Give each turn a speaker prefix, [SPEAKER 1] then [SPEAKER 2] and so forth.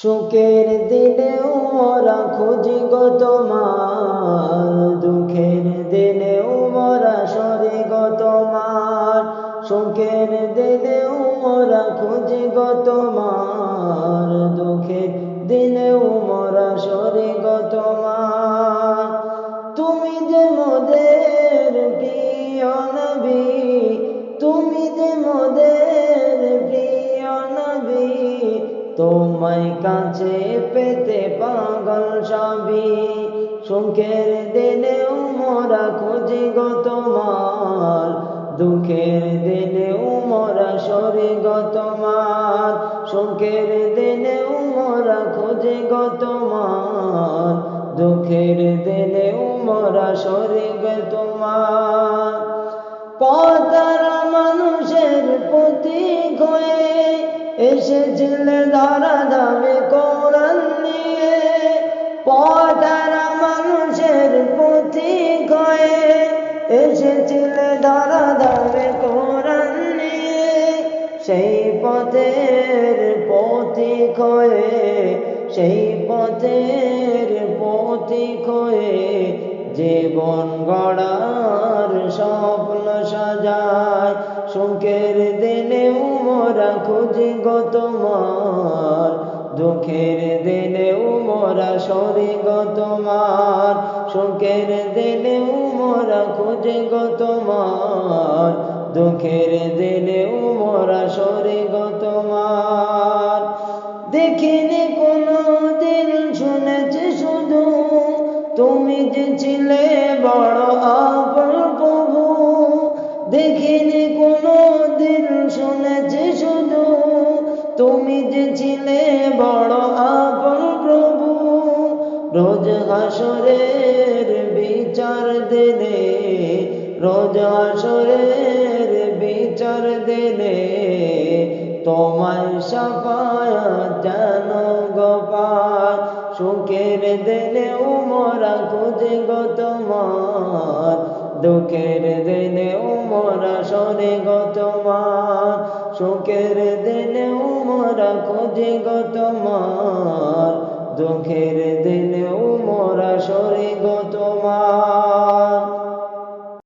[SPEAKER 1] সুখের দিনেও মোরা খুঁজি গো তোমার, দুঃখের দিনেও মোরা সরি গো তোমার। সুখের দিনেও মোরা খুঁজি গো তোমার, দুঃখের দিনেও মোরা সরি গো তোমার। তুমি যে মোদের প্রিয় নবী, তুমি যে মোদের প্রিয় নবী, তোমায় কাছে পেতে পাগল সবই। সুখের দিনেও মোরা খুঁজি গো তোমার, দুঃখের দিনেও মোরা সরি গো তোমার। সুখের দিনেও মোরা খুঁজি গো তোমার, দুঃখের দিনেও মোরা সরি গো তোমার। পথহারা মানুষের প্রতীক হয়ে এসেছিলে ধরা ধামে কোরআন নিয়ে। পথহারা মানুষের প্রতীক হয়ে এসেছিলে ধরা ধামে কোরআন নিয়ে। সেই পথের প্রতীক হয়ে, সেই পথের প্রতীক হয়ে জীবন গড়ার স্বপ্ন সাজায়। সুখের দিনেও মোরা খুঁজি গো তোমার, দুঃখের দিনেও মোরা সরি গো তোমার। সুখের দিনেও মোরা খুঁজি গো তোমার, দুঃখের দিনেও মোরা সরি গো তোমার। দেখিনি কোনো দিন, শুনেছি শুধু তুমি যে ছিলে বড় আপন প্রভু। দেখিনি কোনো দিন, শুনেছি শুধু তুমি যে ছিলে বড় আপন প্রভু। রোজ হাসরের বিচার দিনে, রোজ হাসরের বিচার দিনে তোমায় শাফায়াত যেন গো পাই। সুখের দিনেও মোরা খুঁজি গো তোমার, দুঃখের দিনেও মোরা সরি গো তোমার। সুখের দিনেও মোরা খুঁজি গো তোমার, দুঃখের দিনেও মোরা সরি গো তোমার।